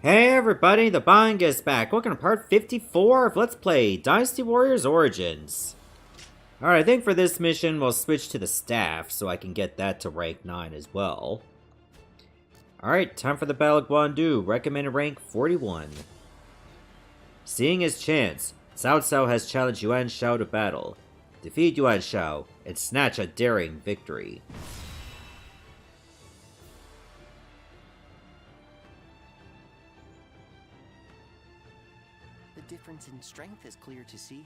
Hey everybody, the Bang is back. Welcome to part 54 of Let's Play Dynasty Warriors Origins. Alright, I think for this mission we'll switch to the staff so I can get that to rank 9 as well. Alright, time for the Battle of Guandu, recommended rank 41. Seeing his chance, Cao Cao has challenged Yuan Shao to battle. Defeat Yuan Shao and snatch a daring victory. The difference in strength is clear to see.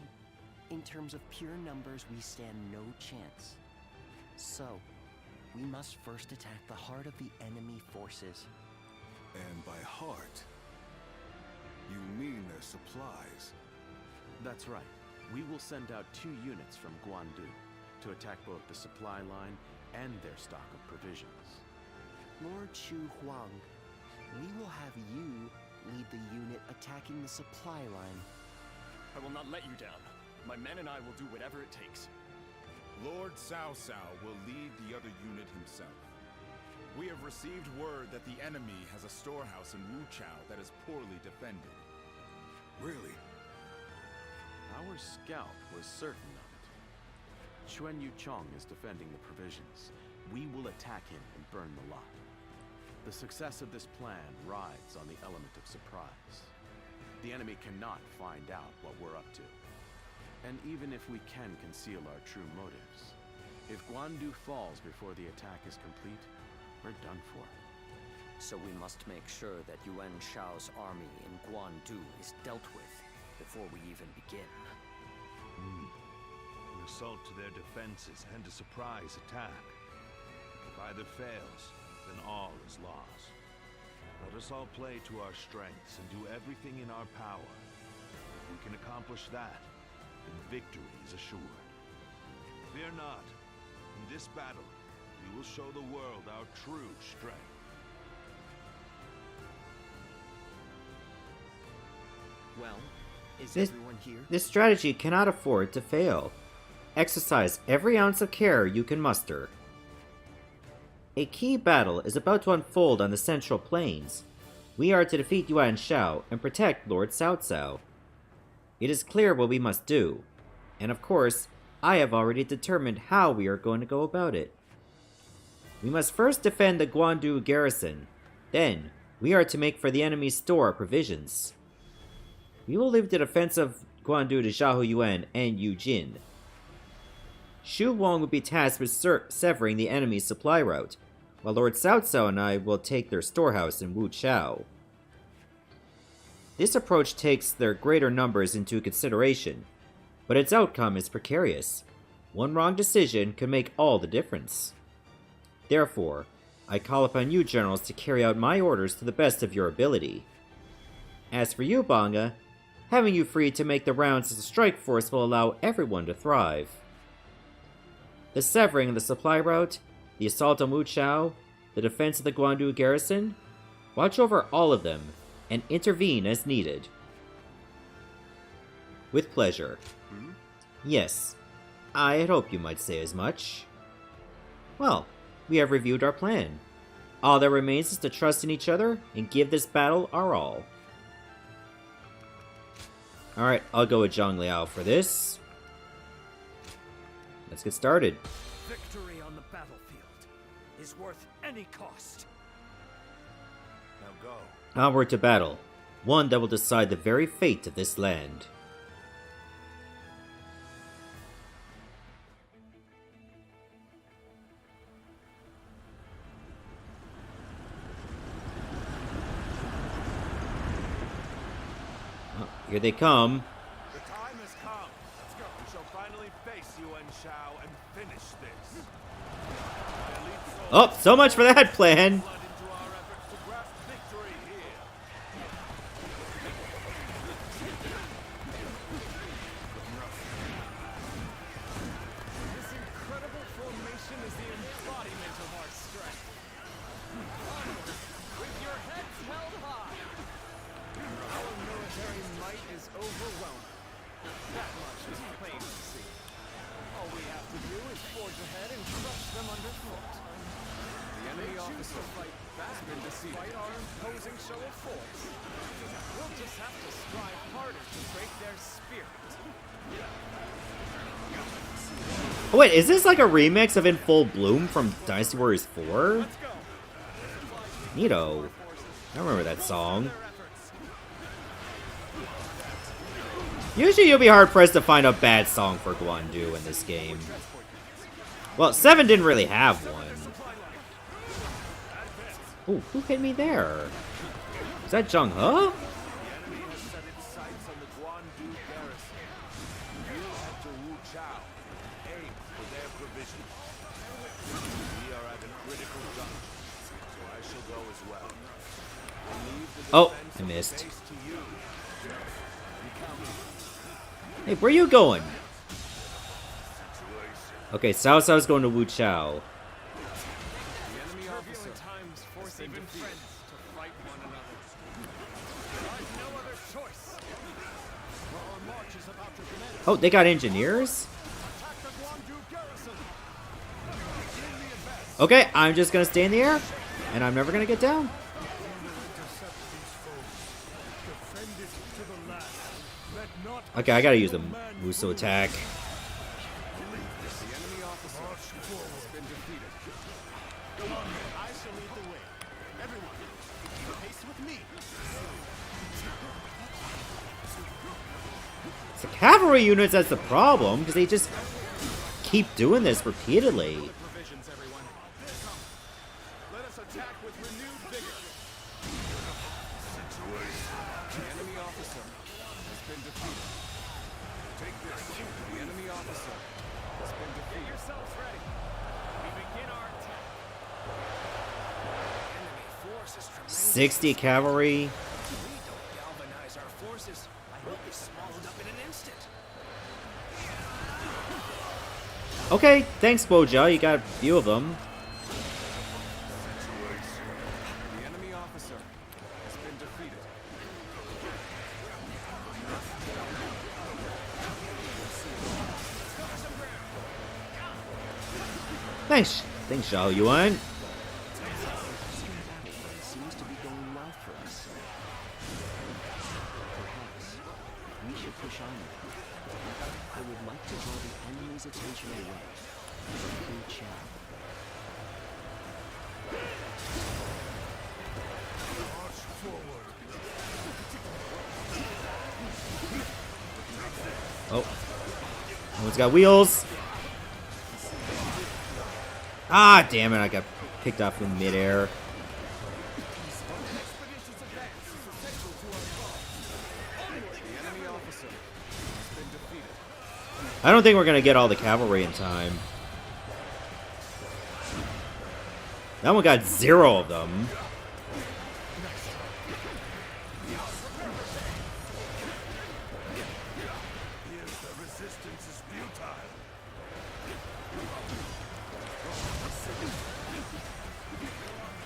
In terms of pure numbers, we stand no chance. So, we must first attack the heart of the enemy forces. And by heart, you mean their supplies. That's right. We will send out 2 units from Guandu to attack both the supply line and their stock of provisions. Lord Shu Huang, we will have you lead the unit attacking the supply line. I will not let you down. My men and I will do whatever it takes. Lord Cao Cao will lead the other unit himself. We have received word that the enemy has a storehouse in Wu Chao that is poorly defended. Really? Our scout was certain of it. Xuan Yuchong is defending the provisions. We will attack him and burn the lot. The success of this plan rides on the element of surprise. The enemy cannot find out what we're up to. And even if we can conceal our true motives, if Guandu falls before the attack is complete, we're done for. So we must make sure that Yuan Shao's army in Guandu is dealt with before we even begin. An assault to their defenses and a surprise attack. If either fails, then all is lost. Let us all play to our strengths and do everything in our power. If we can accomplish that, then victory is assured. Fear not. In this battle, we will show the world our true strength. Well, is This- everyone here? This strategy cannot afford to fail. Exercise every ounce of care you can muster. A key battle is about to unfold on the Central Plains. We are to defeat Yuan Shao and protect Lord Cao Cao. It is clear what we must do, and of course, I have already determined how we are going to go about it. We must first defend the Guandu garrison, then we are to make for the enemy's store of provisions. We will leave the defense of Guandu to Zhao Yuan and Yu Jin. Shu Wong will be tasked with severing the enemy's supply route, while Lord Cao Cao and I will take their storehouse in Wu Chao. This approach takes their greater numbers into consideration, but its outcome is precarious. One wrong decision could make all the difference. Therefore, I call upon you generals to carry out my orders to the best of your ability. As for you, Banga, having you free to make the rounds as a strike force will allow everyone to thrive. The severing of the supply route, the assault on Wu Chao, the defense of the Guandu garrison, watch over all of them and intervene as needed. With pleasure. Yes, I had hoped you might say as much. Well, we have reviewed our plan. All that remains is to trust in each other and give this battle our all. Alright, I'll go with Zhang Liao for this. Let's get started. Victory on the battlefield is worth any cost. Now go. Onward to battle, one that will decide the very fate of this land. Oh, here they come. The time has come. Let's go. We shall finally face Yuan Shao and finish this. My elite soldiers Oh, so much for that plan! flood into our efforts to grasp victory here. This incredible formation is the embodiment of our strength. Onward, with your heads held high. Our military might is overwhelming. That much is plain to see. All we have to do is forge ahead and crush them underfoot. The enemy officer fight back despite our imposing show of force. We'll just have to strive harder to break their spirit. Oh wait, is this like a remix of In Full Bloom from Dynasty Warriors 4? Neato. I remember that song. Usually you'll be hard-pressed to find a bad song for Guandu in this game. Well, 7 didn't really have one. Ooh, who hit me there? Is that Zhang He? The enemy has set its sights on the Guandu garrison. You head to Wu Chao. Aim for their provisions. We are at a critical junction, so I shall go as well. Leave the Oh, defense I of the missed. base to you. Hey, where you going? Okay, Cao Cao's going to Wu Chao. The enemy officer times force even friends to fight one another. There is no other choice. Our march is about to commence. Oh, they got engineers? Attack the Guandu garrison. Okay, I'm just gonna stay in the air, and I'm never gonna get down. Okay, I gotta use the Muso attack. The enemy officer has been defeated. Go on, I shall lead the way. Everyone, keep pace with me. It's the cavalry units that's the problem, because they just keep doing this repeatedly. Provisions, everyone. Come. Let us attack with renewed vigor. The enemy officer has been defeated. Take this. The enemy officer has been defeated. Get yourselves ready. We begin our attack. Enemy force is tremendous. 60 cavalry. We don't galvanize our forces. I will be swallowed up in an instant. Okay, thanks, Boja. You got a few of them. The enemy officer has been defeated. Thanks, Xiao Yuan. Seems to be going well for us. Perhaps we should push on now. I would like to draw the enemy's attention away from Wu Chao. Oh, one's got wheels. Ah, damn it! I got picked off in midair. I don't think we're gonna get all the cavalry in time. That one got 0 of them.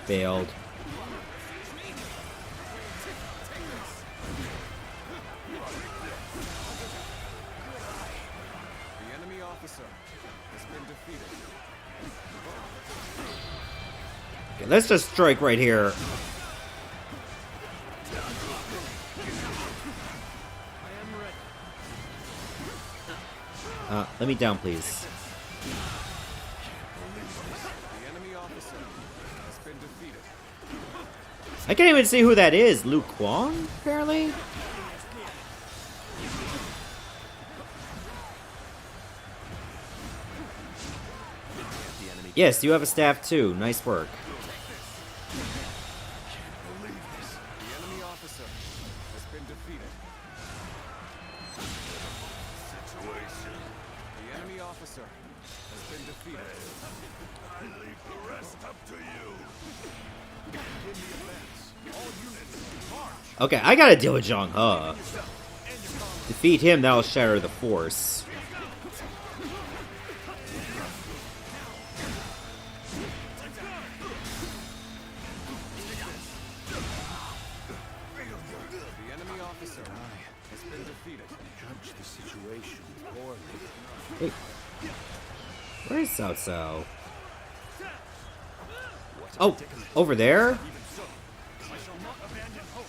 Failed. The enemy officer has been defeated. Okay, let's just strike right here. I am ready. Let me down, please. The enemy officer has been defeated. I can't even see who that is. Lu Kuang, apparently? Yes, you have a staff too. Nice work. The enemy officer has been defeated. The enemy officer has been defeated. I leave the rest up to you. Begin the advance. All units, march. Okay, I gotta deal with Zhang He. Defeat him, that'll shatter the force. The enemy officer has been defeated. Judge the situation poorly. Hey, where's Cao Cao? What Oh, over there? Even so, I shall not abandon hope.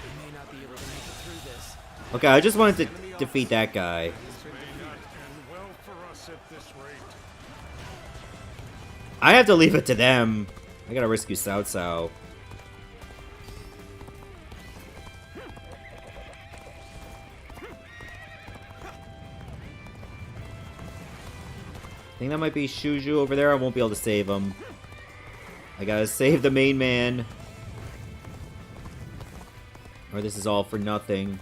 We may not be able to make it through this. Okay, I just wanted to defeat that guy. Well for us at this rate. I have to leave it to them. I gotta rescue Cao Cao. I think that might be Shuju over there. I won't be able to save him. I gotta save the main man. Or this is all for nothing.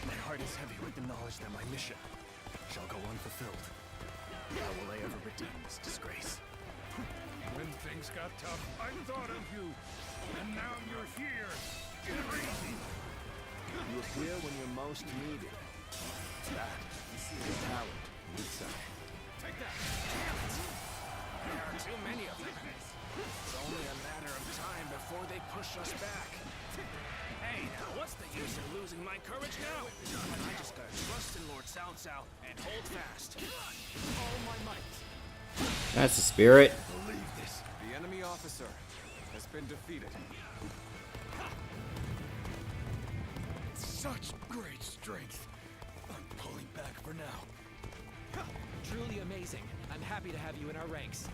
My heart is heavy with the knowledge that my mission shall go unfulfilled. How will I ever redeem this disgrace? When things got tough, I thought of you. And now you're here. Crazy. You appear when you're most needed. That is talent inside. Take that! Damn it! There are too many of them. It's only a matter of time before they push us back. Hey, what's the use in losing my courage now? I just gotta trust in Lord Cao Cao and hold fast. All my might. That's the spirit. Believe this. The enemy officer has been defeated. Such great strength. I'm pulling back for now. Truly amazing. I'm happy to have you in our ranks.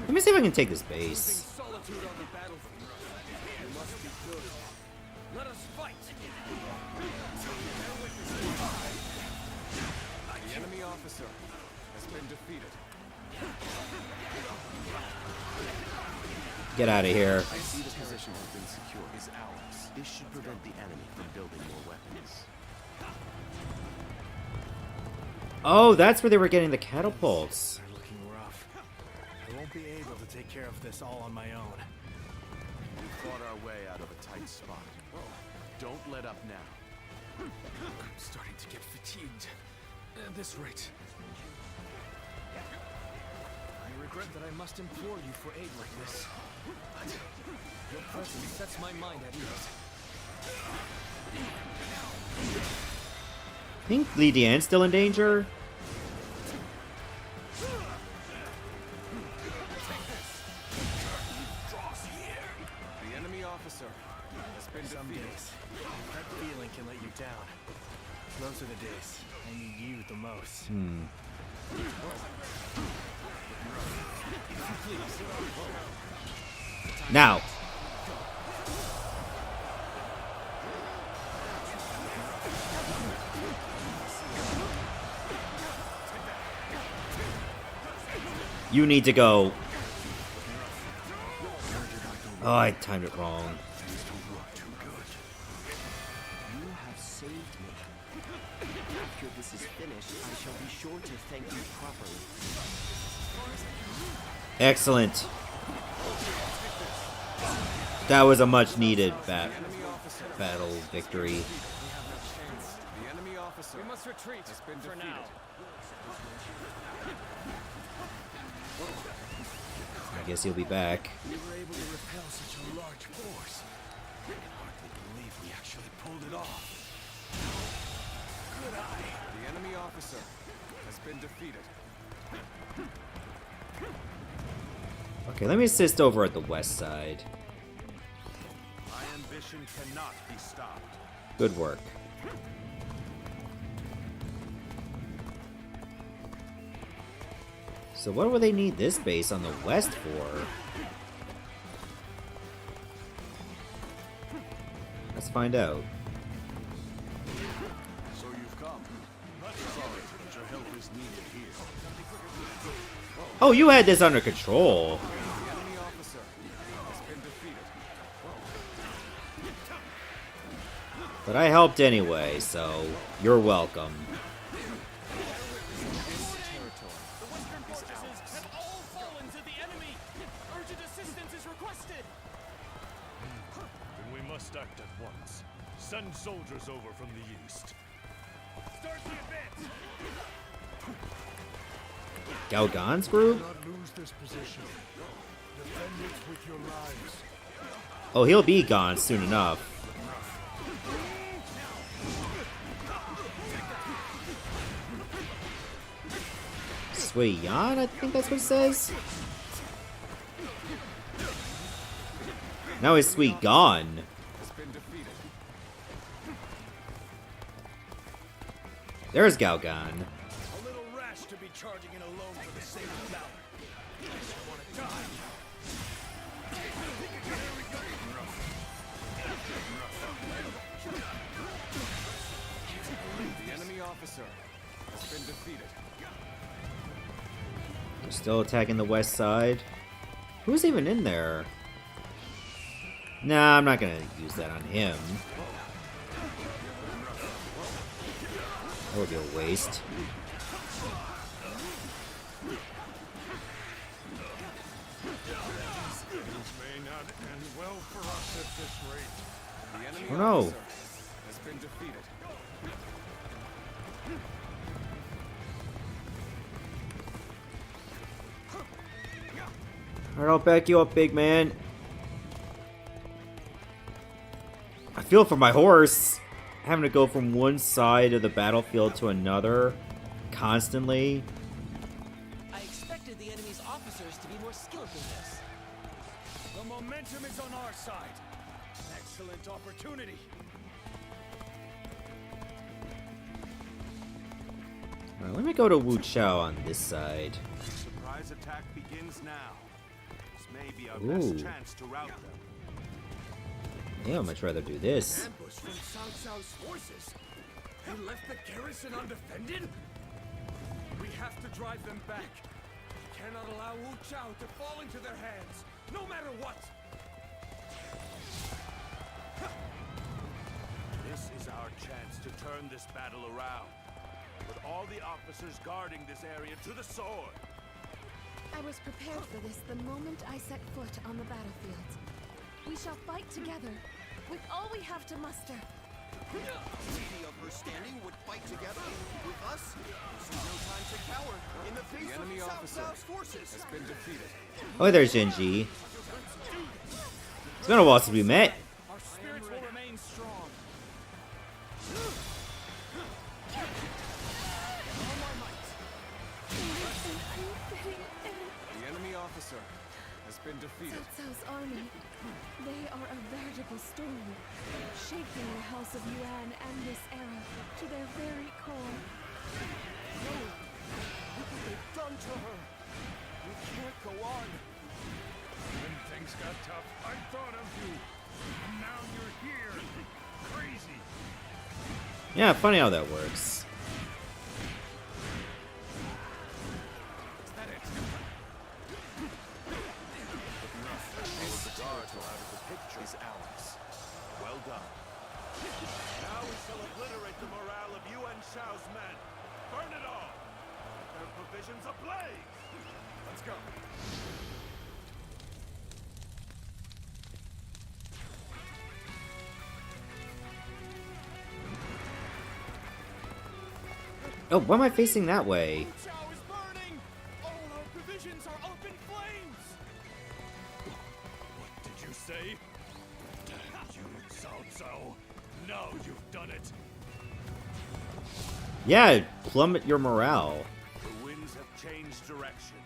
Let me see if I can take this base. Solitude on the battlefield. You must be good. Let us fight. The enemy officer has been defeated. Get out of here. I see the position has been secured. Is ours. This should prevent the enemy from building more weapons. Oh, that's where they were getting the catapults. They're looking rough. I won't be able to take care of this all on my own. We fought our way out of a tight spot. Don't let up now. I'm starting to get fatigued. At this rate. I regret that I must implore you for aid like this. But your presence sets my mind at ease. I think Li Dian's still in danger. The enemy officer has been some days. That feeling can let you down. Those are the days I need you the most. Now. You need to go. Oh, I timed it wrong. You have saved me. After this is finished, I shall be sure to thank you properly. Excellent. That was a much needed battle victory. The enemy officer. We must retreat for now. I guess he'll be back. We were able to repel such a large force. I can hardly believe we actually pulled it off. Good eye. The enemy officer has been defeated. Okay, let me assist over at the west side. My ambition cannot be stopped. Good work. So what would they need this base on the west for? Let's find out. So you've come. Sorry, but your help is needed here. Oh, you had this under control. The enemy officer has been defeated. But I helped anyway, so you're welcome. Then we must act at once. Send soldiers over from the east. Start the advance! Gao Gan's group? Do not lose this position. Defend it with your lives. Oh, he'll be gone soon enough. Sui Yan, I think that's what it says. Now is Sui gone? There's Galgan. A little rash to be charging in alone for the sake of valor. I just want to die. The enemy officer has been defeated. They're still attacking the west side. Who's even in there? Nah, I'm not gonna use that on him. That would be a waste. May not end well for us at this rate. The enemy Oh no. officer has been defeated. Alright, I'll back you up, big man. I feel for my horse. Having to go from one side of the battlefield to another constantly. I expected the enemy's officers to be more skilled than this. The momentum is on our side. Excellent opportunity. Alright, let me go to Wu Chao on this side. Surprise attack begins now. This may be our Ooh. best chance to rout them. Yeah, I'd much rather do this. Ambush from Cao Cao's forces. They left the garrison undefended? We have to drive them back. We cannot allow Wu Chao to fall into their hands, no matter what. This is our chance to turn this battle around. Put all the officers guarding this area to the sword. I was prepared for this the moment I set foot on the battlefield. We shall fight together, with all we have to muster. Lady of her standing would fight together with us. This is no time to cower in the face The enemy of Cao officer Cao's forces. has been defeated. Oh, there's Jinji. It's been a while since we met. Our spirits will remain strong. All my might. The enemy officer has been defeated. Cao Cao's army. They are a veritable storm, shaking the House of Yuan and this era to their very core. Look what they've done to her. We can't go on. When things got tough, I thought of you. And now you're here. Crazy. Yeah, funny how that works. Is that it? Is ours. Well done. Now we shall obliterate the morale of Yuan Shao's men. Burn it all. Their provisions ablaze. Let's go. Oh, why am I facing that way? Wu Chao is burning! All our provisions are up in flames! What did you say? Damn you, Cao Cao. Now you've done it. Yeah, plummet your morale. The winds have changed direction.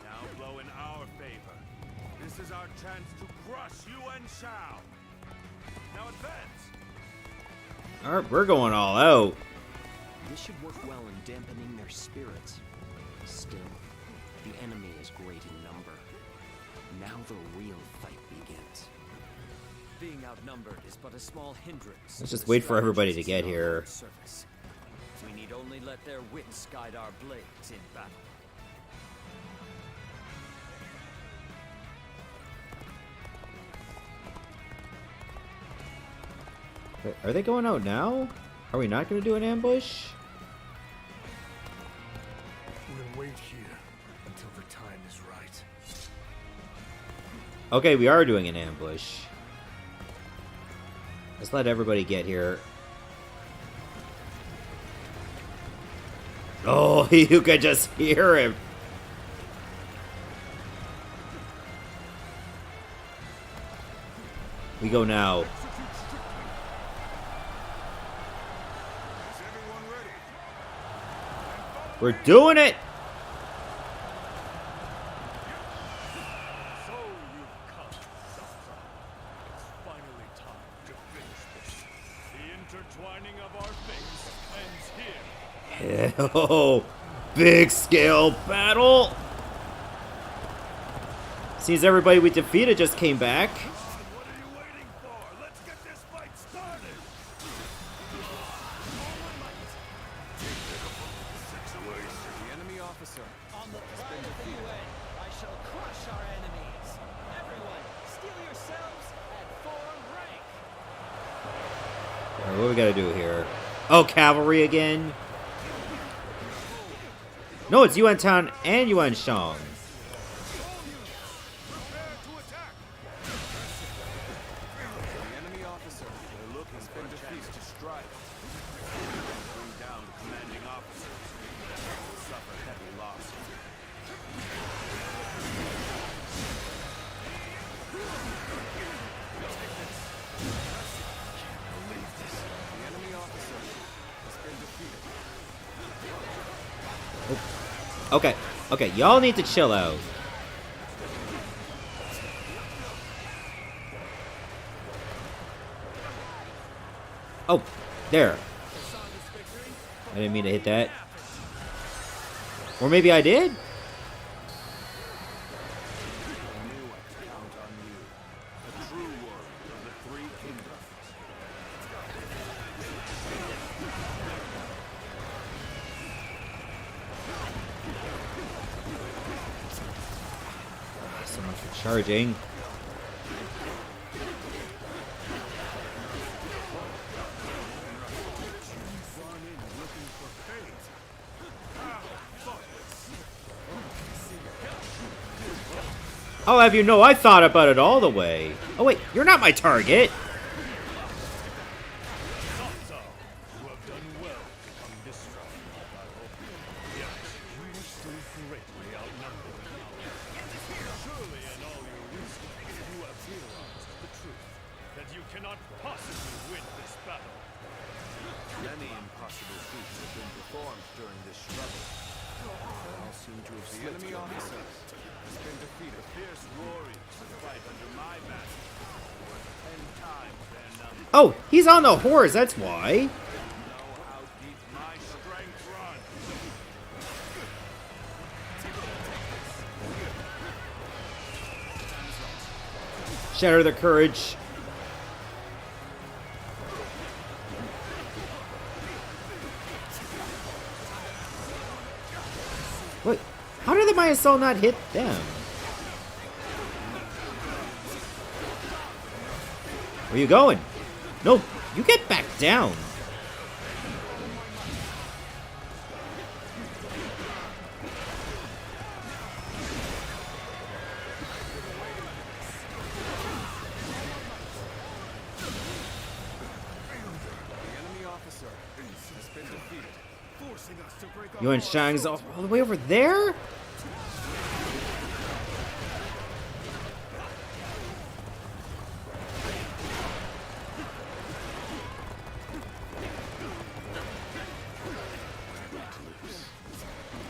Now blow in our favor. This is our chance to crush Yuan Shao. Now advance. Alright, we're going all out. This should work well in dampening their spirits. Still, the enemy is great in number. Now the real fight begins. Being outnumbered is but a small hindrance. Let's to just the wait for everybody to strategies get in our here. service. We need only let their wits guide our blades in battle. Are they going out now? Are we not going to do an ambush? We'll wait here until the time is right. Okay, we are doing an ambush. Let's let everybody get here. Oh, you could just hear him. We go now. Is everyone ready? We're doing it! So you've come, Sasa. It's finally time to finish this. The intertwining of our fates ends here. Oh, big scale battle! Seems everybody we defeated just came back. What are you waiting for? Let's get this fight started. The enemy officer on the pride of the UN, I shall crush our enemies. Everyone, steel yourselves and form rank. Alright, what do we gotta do here? Oh, cavalry again? No, it's Yuan Town and Yuan Shao. Prepare to attack! The enemy officer has been defeated to strike. Bring down the commanding officer. Will suffer heavy loss. The enemy officer has been defeated. Okay, okay, y'all need to chill out. Oh, there. I didn't mean to hit that. Or maybe I did? I knew I could count on you. The true warrior of the three kingdoms. So much for charging. I'll have you know I thought about it all the way. Oh wait, you're not my target. Sasa, you have done well to come this far in our battle. Yet, you were still greatly outnumbered. Surely in all your wisdom, you have realized the truth, that you cannot possibly win this battle. Many impossible feats have been performed during this struggle. They all seem to have slipped the enemy officer has been defeated. Fierce warriors fight under my banner. 10 times their number. Oh, he's on the horse, that's why. Know how deep my strength runs. Shatter the courage. Wait, how did the Maya Soul not hit them? Where you going? No, you get back down. The enemy officer has been defeated. Forcing us to break up Yuan our Shang's all the way over there?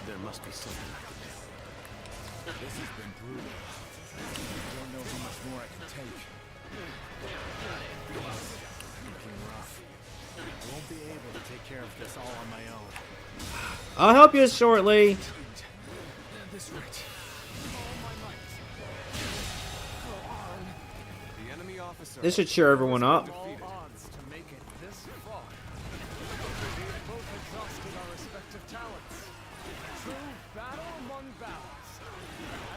There must be something I can do. This has been brutal. I don't know how much more I can take. Looking rough. I won't be able to take care of this all on my own. I'll help you shortly. This right. The enemy officer This should cheer everyone up. All odds to make it this far. We have both exhausted our respective talents. True battle among battles.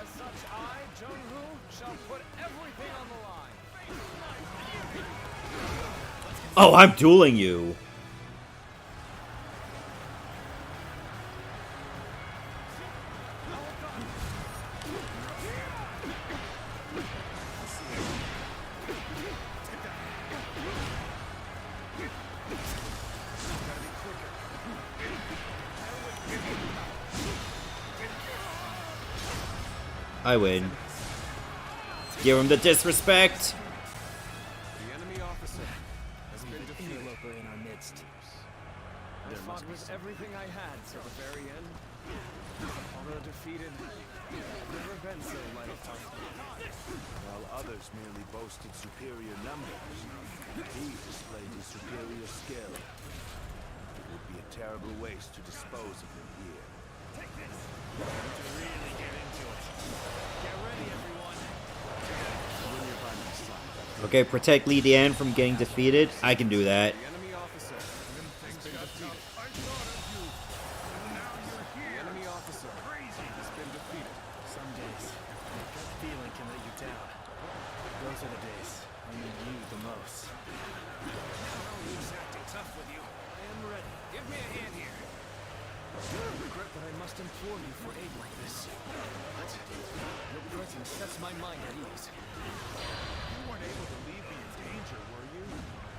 As such, I, Jung-Hoo, shall put everything on the line. Oh, I'm dueling you. I win. Give him the disrespect. lost. I fought with everything I had till the very end. Although defeated, I've never been so light of heart. While others merely boasted superior numbers, he displayed his superior skill. It would be a terrible waste to dispose of him here. Take this! Time to really get into it. Get ready, everyone. When you're by my side, Okay, protect Li Dian from getting defeated. I can do that. The enemy officer has been defeated. The enemy officer has been defeated. Some days, my gut feeling can let you down. Those are the days I need you the most. Who's acting tough with you? I am ready. Give me a hand here. I regret that I must implore you for aid like this. But your presence sets my mind at ease. You weren't able to leave me in danger, were you?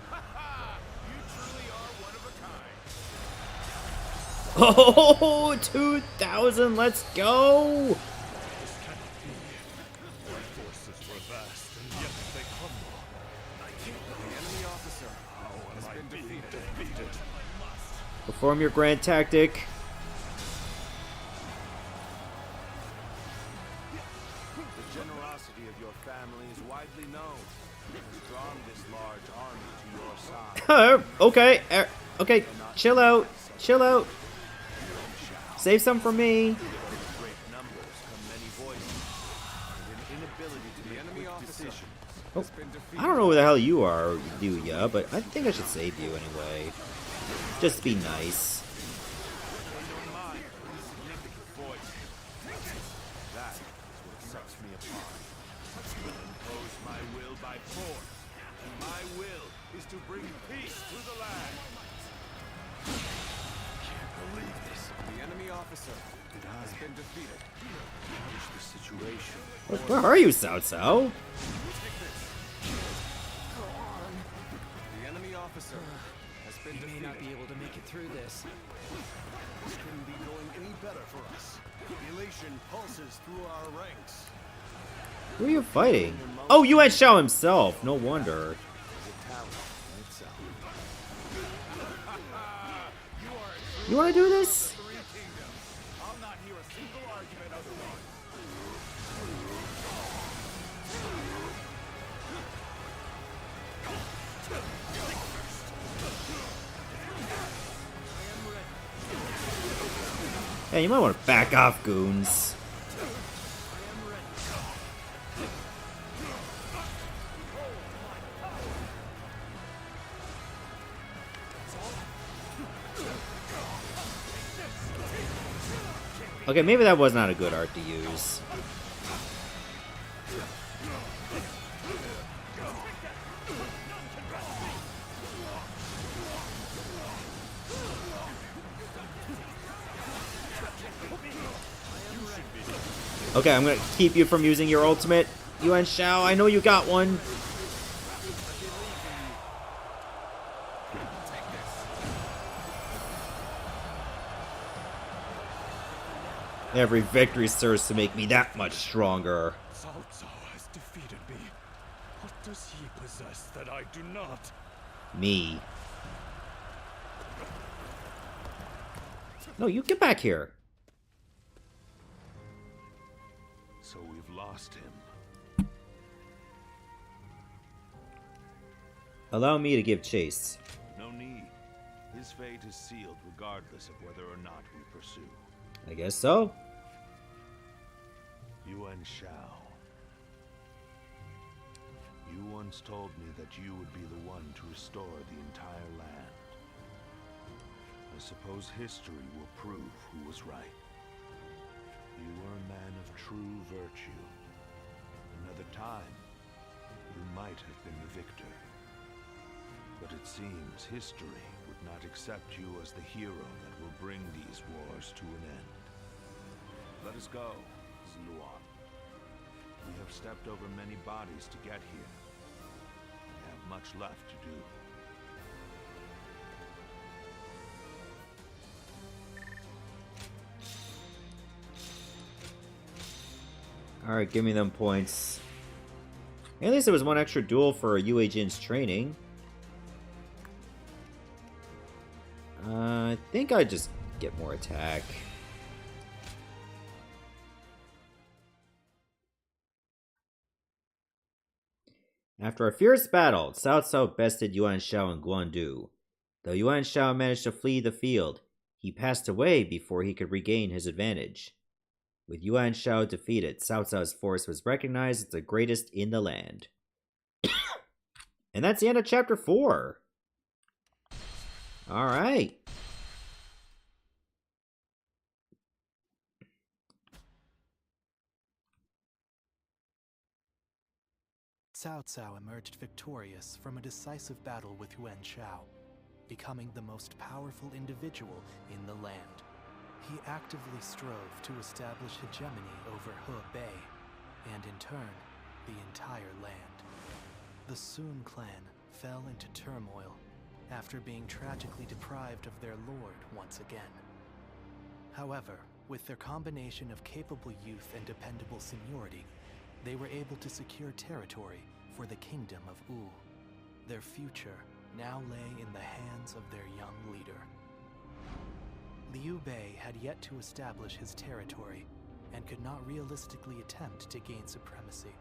Ha ha! You truly are one of a kind. Oh, 2,000, let's go! This cannot be. My forces were vast, and yet they crumble. The enemy officer has been defeated. Perform your grand tactic. the generosity of your family is widely known. It has drawn this large army to your side. Okay, okay, chill out, chill out. Save some for me. With great numbers come many voices, and an inability to make quick decisions. Oh, I don't know who the hell you are, Yuya, but I think I should save you anyway. Just to be nice. Don't mind an insignificant voice. That is what sets me apart. I impose my will by force. My will is to bring peace to the land. Believe this. The enemy officer has been defeated. Manage the situation. Where are you, Cao Cao? The enemy officer has been You may defeated. not be able to make it through this. This couldn't be going any better for us. Elation pulses through our ranks. Who are you fighting? Oh, Yuan Shao himself. No wonder. You want to do this? Three kingdoms. I'll not hear a single argument otherwise. Hey, you might want to back off, goons. Okay, maybe that was not a good art to use. Okay, I'm gonna keep you from using your ultimate. Yuan Shao, I know you got one. Every victory serves to make me that much stronger. Cao Cao has defeated me. What does he possess that I do not? Me. No, you get back here. So we've lost him. Allow me to give chase. No need. His fate is sealed regardless of whether or not we pursue. I guess so. Yuan Shao. You once told me that you would be the one to restore the entire land. I suppose history will prove who was right. You were a man of true virtue. Another time, you might have been the victor. But it seems history would not accept you as the hero that will bring these wars to an end. Let us go, Zluan. We have stepped over many bodies to get here. We have much left to do. Alright, give me them points. At least there was one extra duel for Yue Jin's training. I think I just get more attack. After a fierce battle, Cao Cao bested Yuan Shao and Guandu. Though Yuan Shao managed to flee the field, he passed away before he could regain his advantage. With Yuan Shao defeated, Cao Cao's force was recognized as the greatest in the land. And that's the end of chapter 4. Alright. Cao Cao emerged victorious from a decisive battle with Yuan Shao, becoming the most powerful individual in the land. He actively strove to establish hegemony over Hebei, and in turn, the entire land. The Sun clan fell into turmoil after being tragically deprived of their lord once again. However, with their combination of capable youth and dependable seniority, they were able to secure territory for the kingdom of Wu. Their future now lay in the hands of their young leader. Liu Bei had yet to establish his territory and could not realistically attempt to gain supremacy.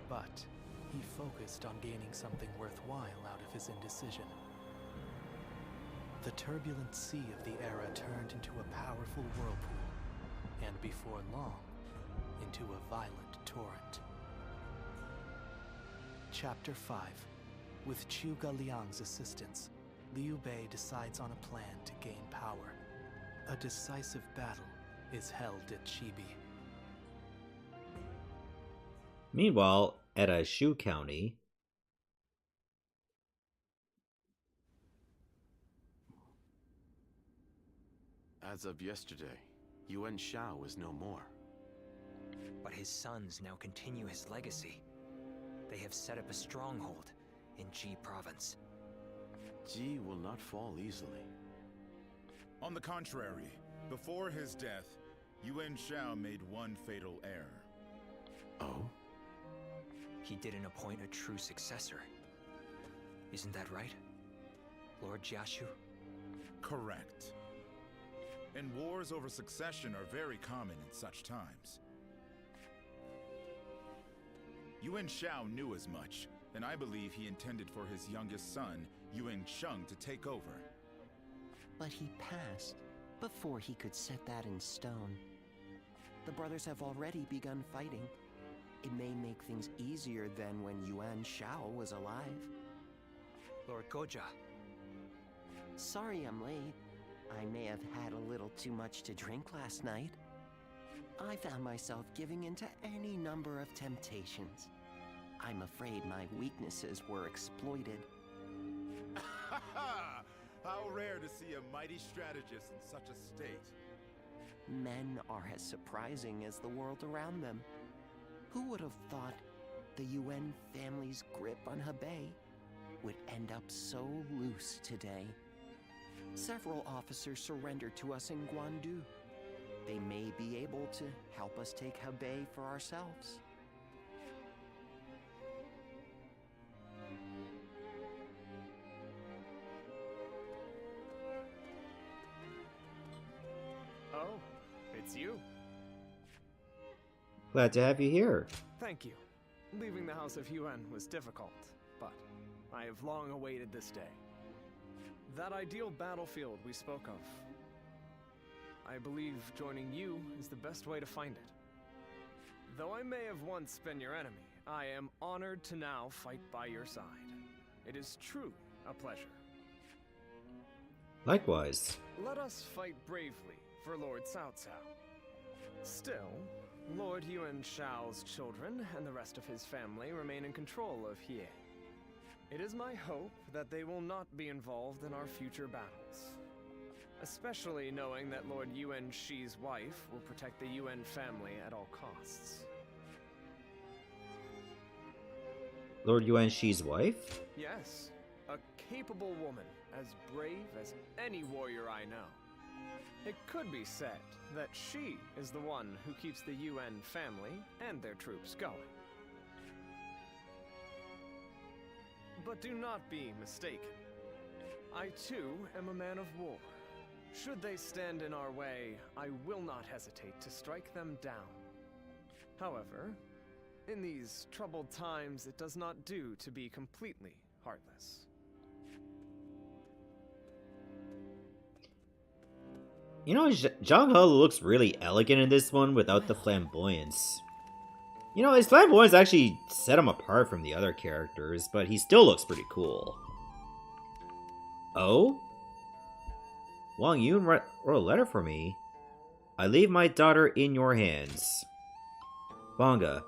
But he focused on gaining something worthwhile out of his indecision. The turbulent sea of the era turned into a powerful whirlpool, and before long, into a violent torrent. Chapter 5. With Zhuge Liang's assistance, Liu Bei decides on a plan to gain power. A decisive battle is held at Chibi. Meanwhile, at a Shu County, As of yesterday, Yuan Shao is no more. But his sons now continue his legacy. They have set up a stronghold in Ji province. Ji will not fall easily. On the contrary, before his death, Yuan Shao made one fatal error. Oh? He didn't appoint a true successor. Isn't that right, Lord Jiashu? Correct. And wars over succession are very common in such times. Yuan Shao knew as much, and I believe he intended for his youngest son, Yuan Sheng, to take over. But he passed before he could set that in stone. The brothers have already begun fighting. It may make things easier than when Yuan Shao was alive. Lord Goja. Sorry I'm late. I may have had a little too much to drink last night. I found myself giving in to any number of temptations. I'm afraid my weaknesses were exploited. How rare to see a mighty strategist in such a state. Men are as surprising as the world around them. Who would have thought the Yuan family's grip on Hebei would end up so loose today? Several officers surrendered to us in Guandu. They may be able to help us take Hebei for ourselves. Oh, it's you. glad to have you here. Thank you. Leaving the House of Yuan was difficult, but I have long awaited this day. That ideal battlefield we spoke of. I believe joining you is the best way to find it. Though I may have once been your enemy, I am honored to now fight by your side. It is truly a pleasure. Likewise. Let us fight bravely for Lord Cao Cao. Still, Lord Yuan Shao's children and the rest of his family remain in control of Hie. It is my hope that they will not be involved in our future battles. Especially knowing that Lord Yuan Shi's wife will protect the Yuan family at all costs. Lord Yuan Shi's wife? Yes, a capable woman, as brave as any warrior I know. It could be said that she is the one who keeps the Yuan family and their troops going. But do not be mistaken. I too am a man of war. Should they stand in our way, I will not hesitate to strike them down. However, in these troubled times, it does not do to be completely heartless. You know, Zhang He looks really elegant in this one without the flamboyance. You know, his flamboyance actually set him apart from the other characters, but he still looks pretty cool. Oh? Wang Yun wrote a letter for me. I leave my daughter in your hands. Banga,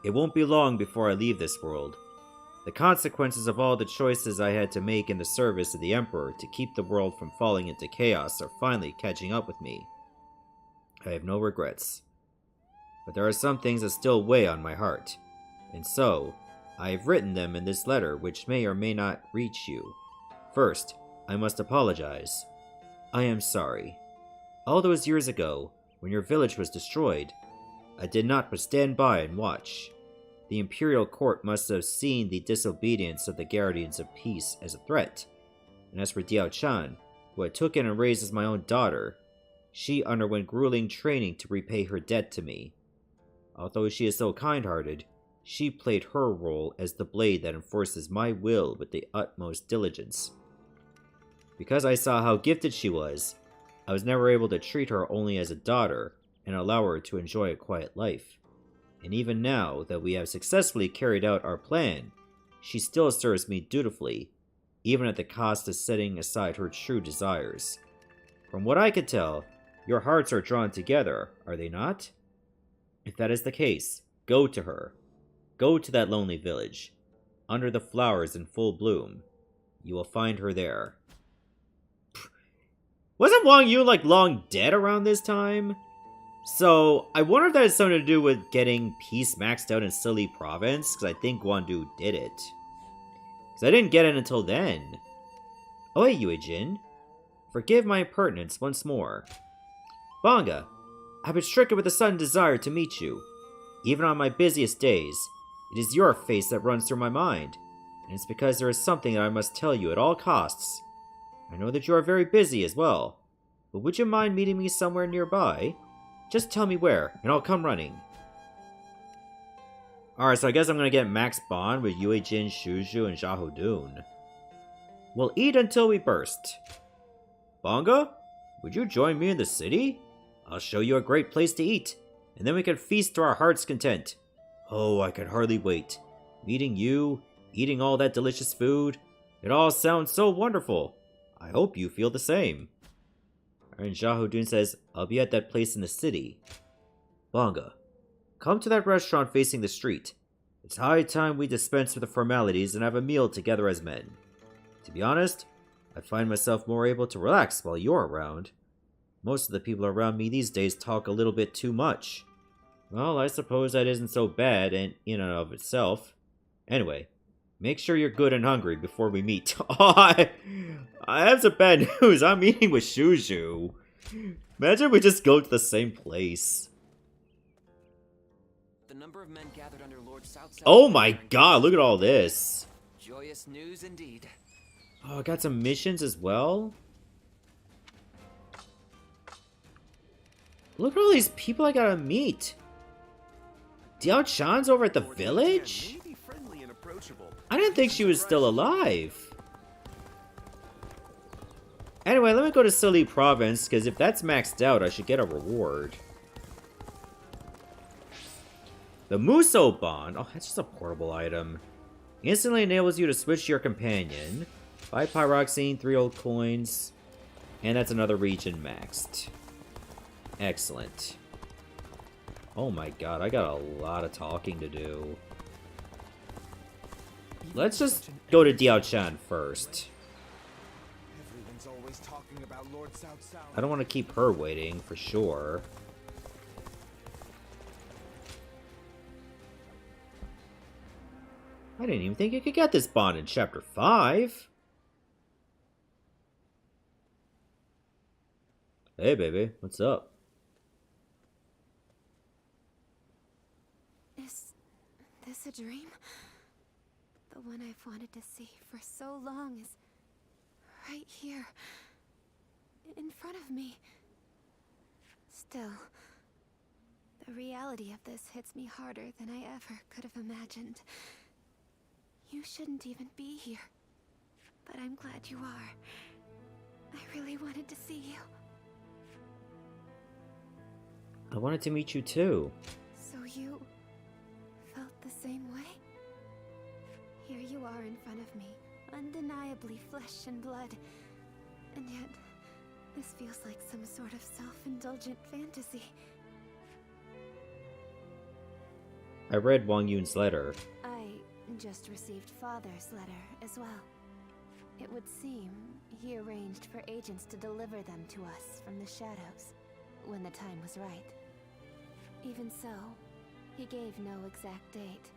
it won't be long before I leave this world. The consequences of all the choices I had to make in the service of the Emperor to keep the world from falling into chaos are finally catching up with me. I have no regrets. But there are some things that still weigh on my heart, and so, I have written them in this letter which may or may not reach you. First, I must apologize. I am sorry. All those years ago, when your village was destroyed, I did not but stand by and watch. The Imperial Court must have seen the disobedience of the Guardians of Peace as a threat. And as for Diao Chan, who I took in and raised as my own daughter, she underwent grueling training to repay her debt to me. Although she is so kind-hearted, she played her role as the blade that enforces my will with the utmost diligence. Because I saw how gifted she was, I was never able to treat her only as a daughter and allow her to enjoy a quiet life. And even now that we have successfully carried out our plan, she still serves me dutifully, even at the cost of setting aside her true desires. From what I can tell, your hearts are drawn together, are they not? If that is the case, go to her. Go to that lonely village, under the flowers in full bloom. You will find her there. Wasn't Wang Yun like long dead around this time? So, I wonder if that has something to do with getting peace maxed out in Sili Province, because I think Guandu did it. Because I didn't get it until then. Oh hey, Yue Jin. Forgive my impertinence once more. Banga, I've been stricken with a sudden desire to meet you. Even on my busiest days, it is your face that runs through my mind, and it's because there is something that I must tell you at all costs. I know that you are very busy as well, but would you mind meeting me somewhere nearby? Just tell me where, and I'll come running. Alright, so I guess I'm gonna get max bond with Yue Jin, Shuju, and Xiahou Dun. We'll eat until we burst. Banga, would you join me in the city? I'll show you a great place to eat, and then we can feast to our heart's content. Oh, I can hardly wait. Meeting you, eating all that delicious food, it all sounds so wonderful. I hope you feel the same. And Xiahou Dun says, I'll be at that place in the city. Banga, come to that restaurant facing the street. It's high time we dispense with the formalities and have a meal together as men. To be honest, I find myself more able to relax while you're around. Most of the people around me these days talk a little bit too much. Well, I suppose that isn't so bad in and of itself. Anyway, make sure you're good and hungry before we meet. I have some bad news. I'm meeting with Shuju. Imagine we just go to the same place. The number of men gathered under Lord South. Oh my god, look at all this. Joyous news indeed. Oh, I got some missions as well. Look at all these people I gotta meet. Diao Chan's over at the village? I didn't think she was still alive. Anyway, let me go to Sili Province, because if that's maxed out, I should get a reward. The Muso Bond. Oh, that's just a portable item. Instantly enables you to switch to your companion. 5 pyroxene, 3 old coins. And that's another region maxed. Excellent. Oh my god, I got a lot of talking to do. Let's just go to Diao Chan first. Everyone's always talking about Lord Cao Cao. I don't want to keep her waiting, for sure. I didn't even think you could get this bond in Chapter 5. Hey, baby, what's up? Is this a dream? The one I've wanted to see for so long is right here. In front of me. Still, the reality of this hits me harder than I ever could have imagined. You shouldn't even be here. But I'm glad you are. I really wanted to see you. I wanted to meet you too. So you felt the same way? Here you are in front of me, undeniably flesh and blood. And yet, this feels like some sort of self-indulgent fantasy. I read Wang Yun's letter. I just received Father's letter as well. It would seem he arranged for agents to deliver them to us from the shadows when the time was right. Even so, he gave no exact date.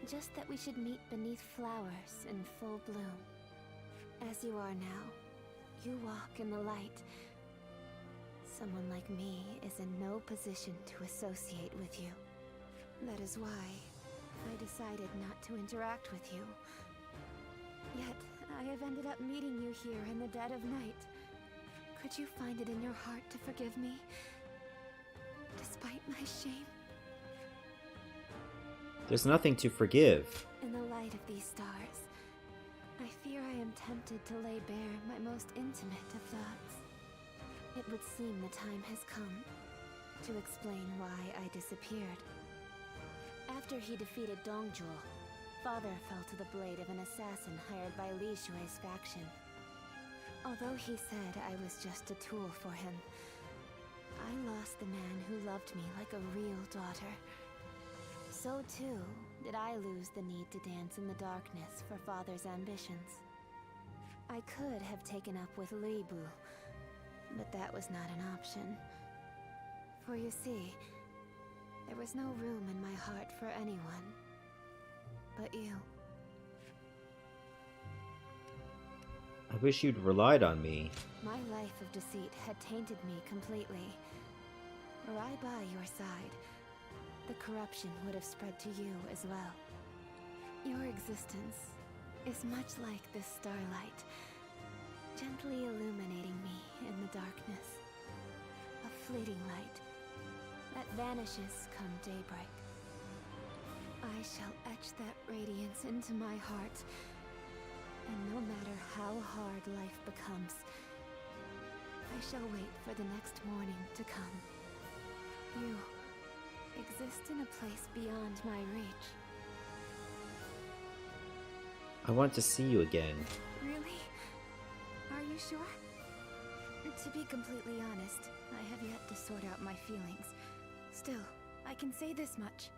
Just that we should meet beneath flowers in full bloom. As you are now, you walk in the light. Someone like me is in no position to associate with you. That is why I decided not to interact with you. Yet, I have ended up meeting you here in the dead of night. Could you find it in your heart to forgive me? Despite my shame? There's nothing to forgive. In the light of these stars, I fear I am tempted to lay bare my most intimate of thoughts. It would seem the time has come to explain why I disappeared. After he defeated Dongjul, Father fell to the blade of an assassin hired by Li Shui's faction. Although he said I was just a tool for him, I lost the man who loved me like a real daughter. So too did I lose the need to dance in the darkness for Father's ambitions. I could have taken up with Li Bu, but that was not an option. For you see, there was no room in my heart for anyone but you. I wish you'd relied on me. My life of deceit had tainted me completely. Were I by your side, the corruption would have spread to you as well. Your existence is much like this starlight, gently illuminating me in the darkness. A fleeting light that vanishes come daybreak. I shall etch that radiance into my heart, and no matter how hard life becomes, I shall wait for the next morning to come. You exist in a place beyond my reach. I want to see you again. Really? Are you sure? To be completely honest, I have yet to sort out my feelings. Still, I can say this much.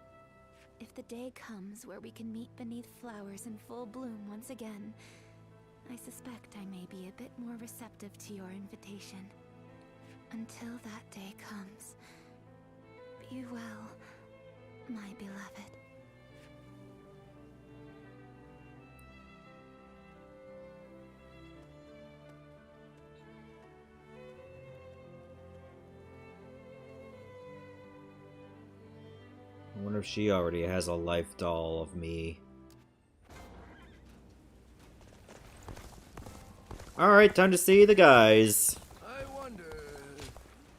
If the day comes where we can meet beneath flowers in full bloom once again, I suspect I may be a bit more receptive to your invitation. Until that day comes, be well, my beloved. I wonder if she already has a life doll of me. Alright, time to see the guys. I wonder,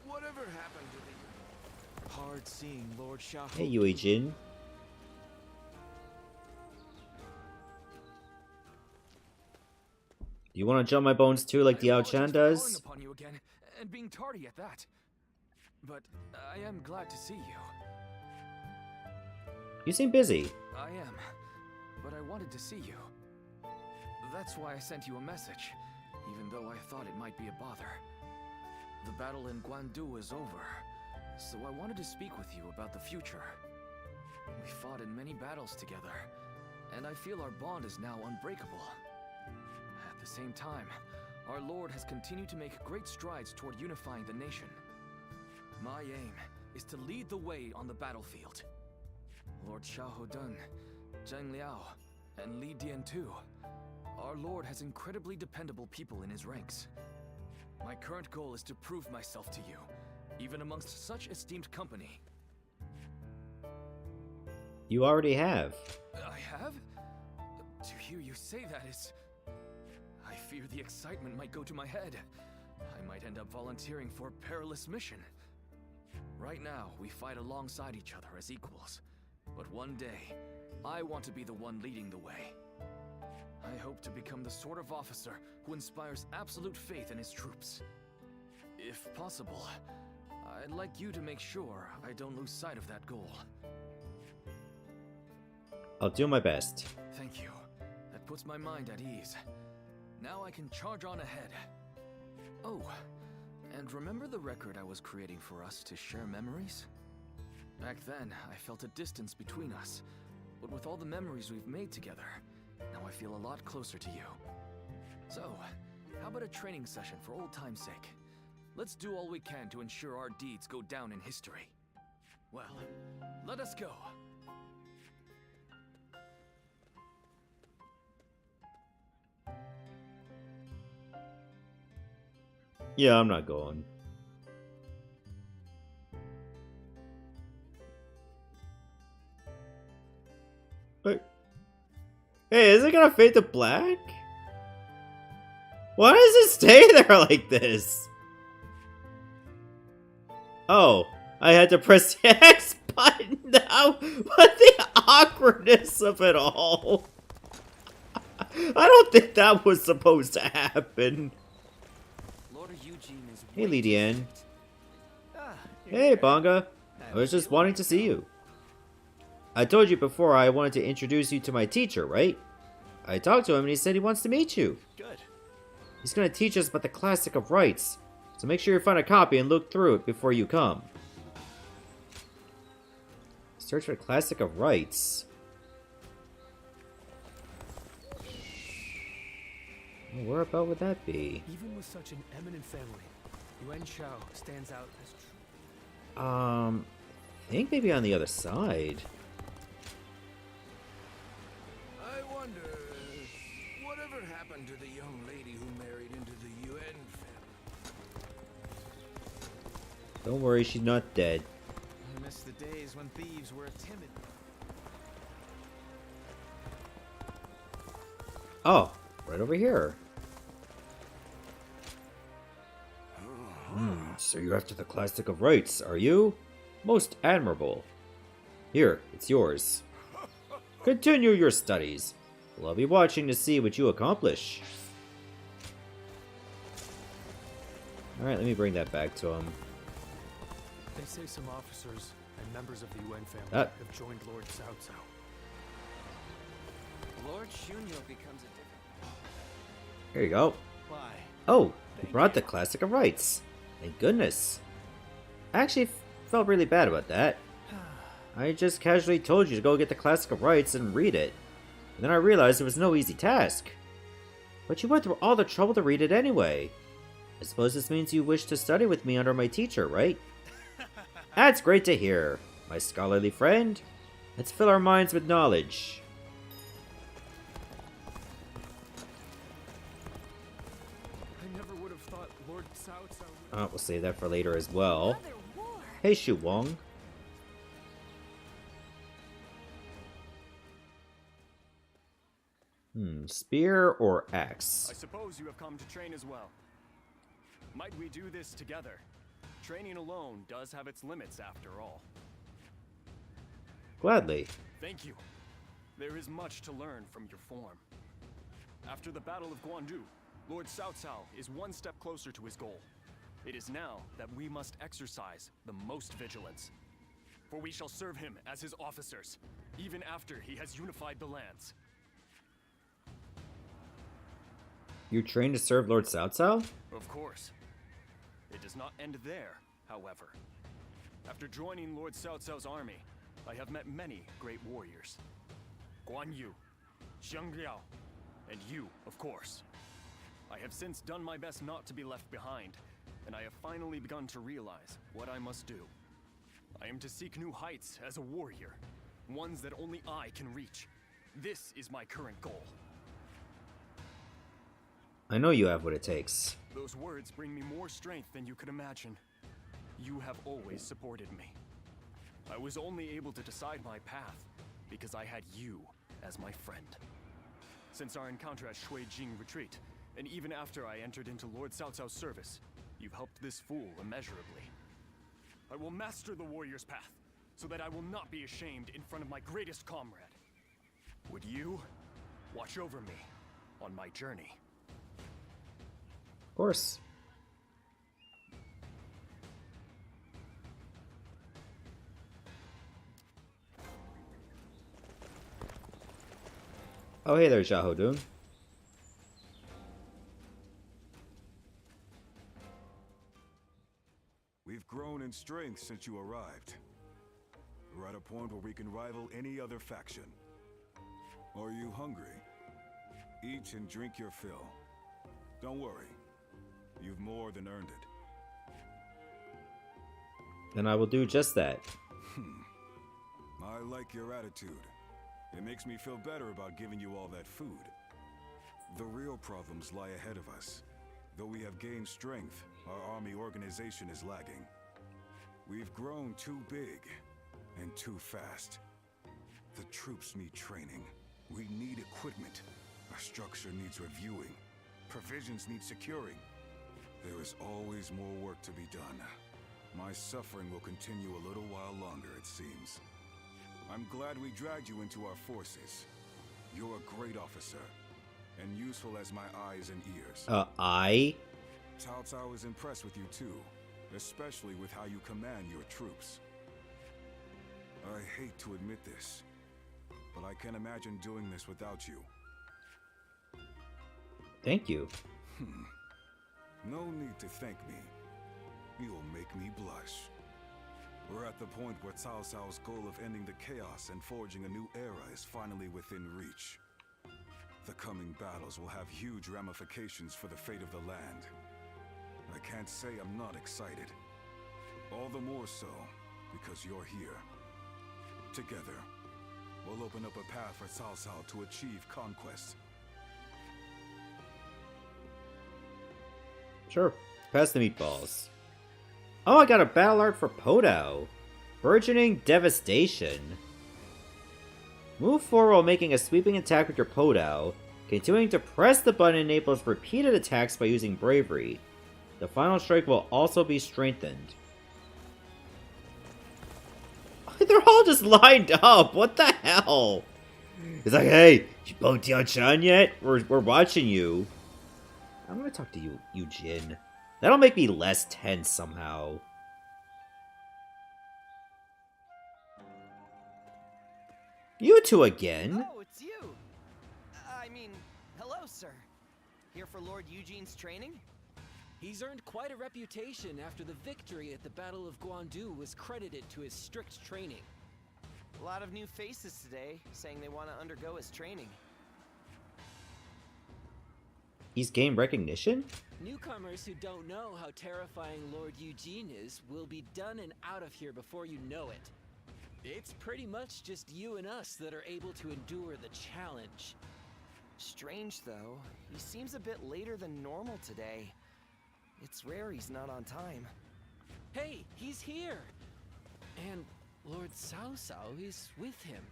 whatever happened to the... Hard seeing Lord Shao. Hey, Yui Jin. You want to jump my bones too, like Diao Chan does? Upon you again, and being tardy at that. But I am glad to see you. You seem busy. I am, but I wanted to see you. That's why I sent you a message, even though I thought it might be a bother. The battle in Guandu is over, so I wanted to speak with you about the future. We fought in many battles together, and I feel our bond is now unbreakable. At the same time, our Lord has continued to make great strides toward unifying the nation. My aim is to lead the way on the battlefield. Lord Xiahou Dun, Zheng Liao, and Li Dian too. Our Lord has incredibly dependable people in his ranks. My current goal is to prove myself to you, even amongst such esteemed company. You already have. I have? To hear you say that is... I fear the excitement might go to my head. I might end up volunteering for a perilous mission. Right now, we fight alongside each other as equals. But one day, I want to be the one leading the way. I hope to become the sort of officer who inspires absolute faith in his troops. If possible, I'd like you to make sure I don't lose sight of that goal. I'll do my best. Thank you. That puts my mind at ease. Now I can charge on ahead. Oh, and remember the record I was creating for us to share memories? Back then, I felt a distance between us. But with all the memories we've made together, now I feel a lot closer to you. So, how about a training session for old time's sake? Let's do all we can to ensure our deeds go down in history. Well, let us go. Yeah, I'm not going. Wait. Hey, is it gonna fade to black? Why does it stay there like this? Oh, I had to press the X button now. What the awkwardness of it all? I don't think that was supposed to happen. Hey, Lidian. Hey, Banga. I was just wanting to see you. I told you before I wanted to introduce you to my teacher, right? I talked to him and he said he wants to meet you. Good. He's going to teach us about the Classic of Rites, so make sure you find a copy and look through it before you come. Search for Classic of Rites. Where about would that be? Even with such an eminent family, Yuan Shao stands out as true. I think maybe on the other side. I wonder, whatever happened to the young lady who married into the Yuan family? Don't worry, she's not dead. I miss the days when thieves were timid. Oh, right over here. So you're after the Classic of Rites, are you? Most admirable. Here, it's yours. Continue your studies. Well, I'll be watching to see what you accomplish. Alright, let me bring that back to him. They say some officers and members of the Yuan family Ah. have joined Lord Cao Cao. Lord Shunyo becomes a different... Here you go. Why? Oh, you brought the Classic of Rites. Thank goodness. I actually felt really bad about that. I just casually told you to go get the Classic of Rites and read it. And then I realized it was no easy task. But you went through all the trouble to read it anyway. I suppose this means you wish to study with me under my teacher, right? That's great to hear, my scholarly friend. Let's fill our minds with knowledge. I never would have thought Lord Cao Cao would... We'll save that for later as well. Another war. Hey, Shu Wong. Spear or axe? I suppose you have come to train as well. Might we do this together? Training alone does have its limits after all. Gladly. Thank you. There is much to learn from your form. After the Battle of Guandu, Lord Cao Cao is one step closer to his goal. It is now that we must exercise the most vigilance. For we shall serve him as his officers, even after he has unified the lands. You trained to serve Lord Cao Cao? Of course. It does not end there, however. After joining Lord Cao Cao's army, I have met many great warriors. Guan Yu, Xiang Liao, and you, of course. I have since done my best not to be left behind, and I have finally begun to realize what I must do. I am to seek new heights as a warrior, ones that only I can reach. This is my current goal. I know you have what it takes. Those words bring me more strength than you could imagine. You have always supported me. I was only able to decide my path because I had you as my friend. Since our encounter at Shuijing Retreat, And even after I entered into Lord Cao Cao's service, you've helped this fool immeasurably. I will master the warrior's path, so that I will not be ashamed in front of my greatest comrade. Would you watch over me on my journey? Of course. Oh, hey there, Xiahou. We've grown in strength since you arrived. We're at a point where we can rival any other faction. Are you hungry? Eat and drink your fill. Don't worry. You've more than earned it. Then I will do just that. I like your attitude. It makes me feel better about giving you all that food. The real problems lie ahead of us. Though we have gained strength, our army organization is lagging. We've grown too big and too fast. The troops need training. We need equipment. Our structure needs reviewing. Provisions need securing. There is always more work to be done. My suffering will continue a little while longer, it seems. I'm glad we dragged you into our forces. You're a great officer, and useful as my eyes and ears. Cao Cao is impressed with you too, especially with how you command your troops. I hate to admit this, but I can't imagine doing this without you. Thank you. No need to thank me. You'll make me blush. We're at the point where Cao Cao's goal of ending the chaos and forging a new era is finally within reach. The coming battles will have huge ramifications for the fate of the land. I can't say I'm not excited. All the more so, because you're here. Together, we'll open up a path for Cao Cao to achieve conquest. Sure. Pass the meatballs. Oh, I got a battle art for Podao. Burgeoning Devastation. Move forward while making a sweeping attack with your Podao. Continuing to press the button enables repeated attacks by using Bravery. The final strike will also be strengthened. They're all just lined up. What the hell? It's like, hey, you both Tian-chan yet? We're watching you. I'm gonna talk to you, Eugene. That'll make me less tense somehow. You two again? Oh, it's you. I mean, hello, sir. Here for Lord Eugene's training? He's earned quite a reputation after the victory at the Battle of Guandu was credited to his strict training. A lot of new faces today, saying they want to undergo his training. He's gained recognition? Newcomers who don't know how terrifying Lord Eugene is will be done and out of here before you know it. It's pretty much just you and us that are able to endure the challenge. Strange, though. He seems a bit later than normal today. It's rare he's not on time. Hey, he's here! And Lord Cao Cao is with him.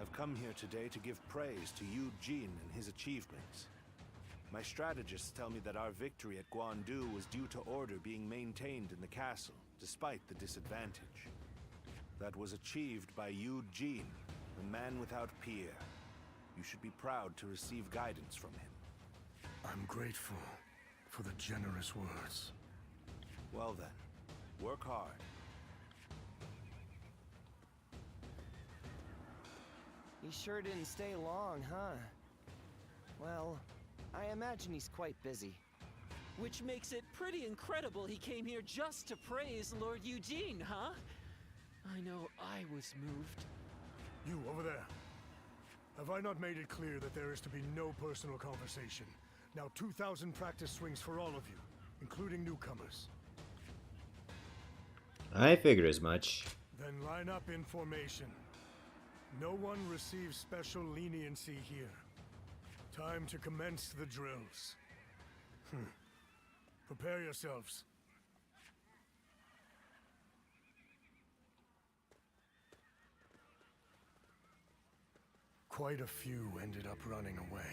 I've come here today to give praise to Eugene and his achievements. My strategists tell me that our victory at Guandu was due to order being maintained in the castle, despite the disadvantage. That was achieved by Eugene, the man without peer. You should be proud to receive guidance from him. I'm grateful for the generous words. Well then, work hard. He sure didn't stay long, huh? Well, I imagine he's quite busy. Which makes it pretty incredible he came here just to praise Lord Eugene, huh? I know I was moved. You, over there. Have I not made it clear that there is to be no personal conversation? Now 2,000 practice swings for all of you, including newcomers. I figured as much. Then line up in formation. No one receives special leniency here. Time to commence the drills. Prepare yourselves. Quite a few ended up running away.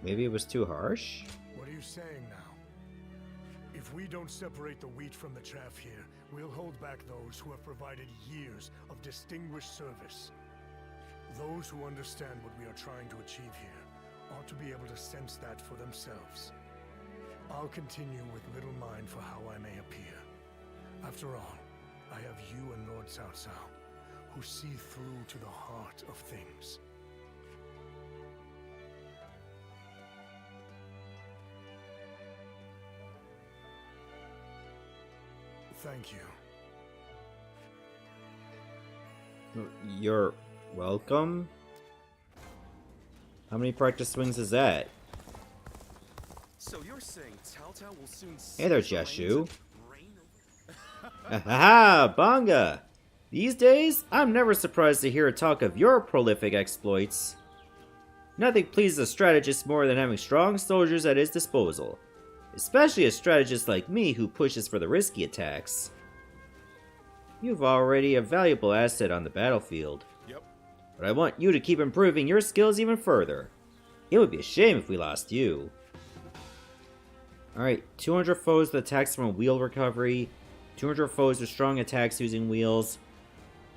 Maybe it was too harsh? What are you saying now? If we don't separate the wheat from the chaff here, we'll hold back those who have provided years of distinguished service. Those who understand what we are trying to achieve here ought to be able to sense that for themselves. I'll continue with little mind for how I may appear. After all, I have you and Lord Cao Cao, who see through to the heart of things. Thank you. You're welcome? How many practice swings is that? So you're saying Cao Cao will soon Hey there, Jashu. Haha, Banga! These days, I'm never surprised to hear talk of your prolific exploits. Nothing pleases a strategist more than having strong soldiers at his disposal. Especially a strategist like me who pushes for the risky attacks. You've already a valuable asset on the battlefield. Yep. But I want you to keep improving your skills even further. It would be a shame if we lost you. Alright, 200 foes with attacks from a wheel recovery. 200 foes with strong attacks using wheels.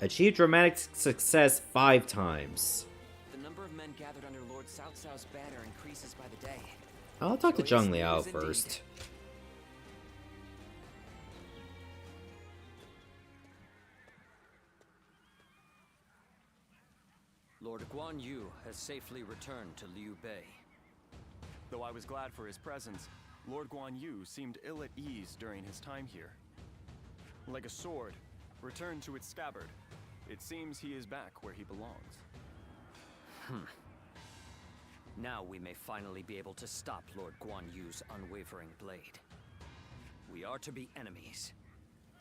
Achieve dramatic success 5 times. The number of men gathered under Lord Cao Cao's banner increases by the day. I'll talk to Joyous Zhang Liao news indeed. first. Lord Guan Yu has safely returned to Liu Bei. Though I was glad for his presence, Lord Guan Yu seemed ill at ease during his time here. Like a sword, returned to its scabbard, it seems he is back where he belongs. Now we may finally be able to stop Lord Guan Yu's unwavering blade. We are to be enemies.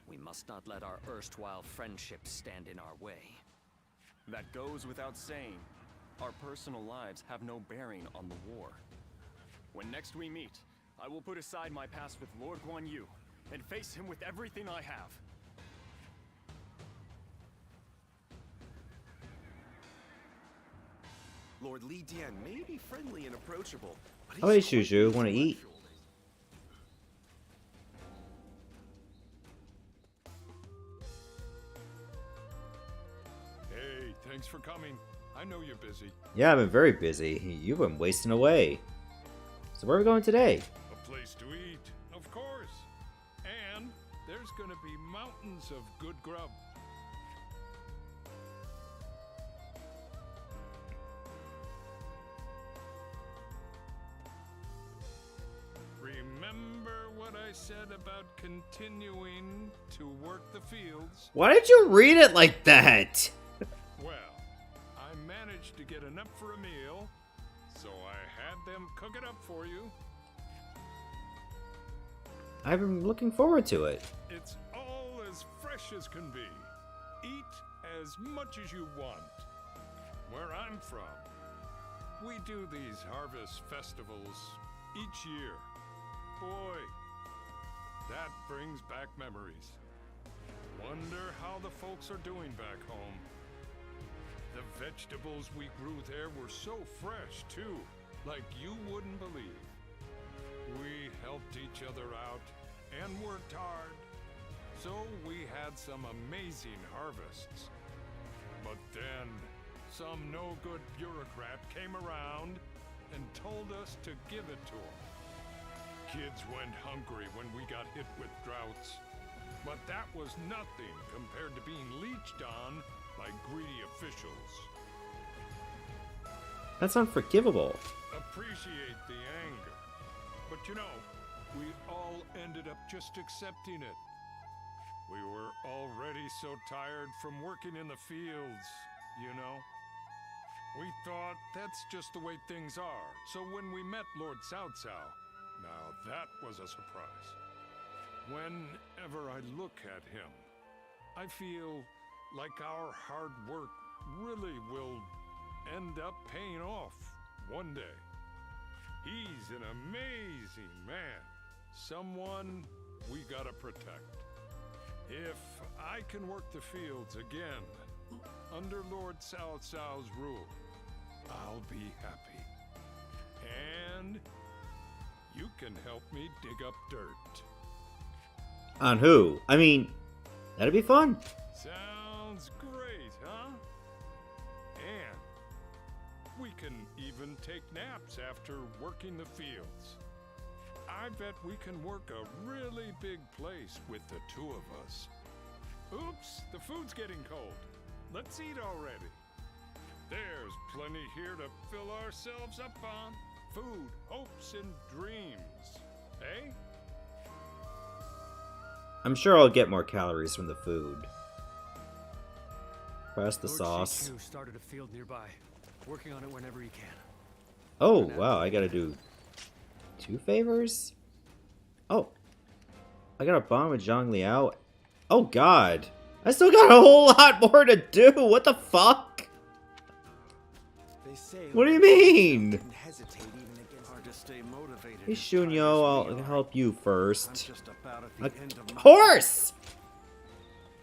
We must not let our erstwhile friendship stand in our way. That goes without saying. Our personal lives have no bearing on the war. When next we meet, I will put aside my past with Lord Guan Yu and face him with everything I have. Lord Li Dian may be friendly and approachable, but Oh, hey, he's quite Shuju, wanna eat? intellectual. Hey, thanks for coming. I know you're busy. Yeah, I've been very busy. You've been wasting away. So where are we going today? A place to eat, of course. And there's gonna be mountains of good grub. Remember what I said about continuing to work the fields? Why did you read it like that? Well, I managed to get enough for a meal, so I had them cook it up for you. I've been looking forward to it. It's all as fresh as can be. Eat as much as you want. Where I'm from, we do these harvest festivals each year. Boy, that brings back memories. Wonder how the folks are doing back home. The vegetables we grew there were so fresh, too, like you wouldn't believe. We helped each other out and worked hard, so we had some amazing harvests. But then, some no-good bureaucrat came around and told us to give it to him. Kids went hungry when we got hit with droughts, but that was nothing compared to being leeched on by greedy officials. That's unforgivable. Appreciate the anger, but you know, we all ended up just accepting it. We were already so tired from working in the fields, you know. We thought that's just the way things are, so when we met Lord Cao Cao, now that was a surprise. Whenever I look at him, I feel like our hard work really will end up paying off one day. He's an amazing man, someone we gotta protect. If I can work the fields again, under Lord Cao Cao's rule, I'll be happy. can help me dig up dirt. On who? I mean, that'd be fun. Sounds great, huh? And we can even take naps after working the fields. I bet we can work a really big place with the two of us. Oops, the food's getting cold. Let's eat already. There's plenty here to fill ourselves up on. Food, hopes, and dreams. Eh? I'm sure I'll get more calories from the food. Press the Lord sauce. Shichu started a field nearby, working on it whenever he can. Oh, wow, I gotta do 2 favors? Oh. I got a bond with Zhang Liao. Oh, God. I still got a whole lot more to do. What the fuck? They say What do you mean? didn't hesitate even against Hard to stay motivated. Hey, as tired Shunyo, as we I'll are. help you I'm first. just about at A the end of my... horse!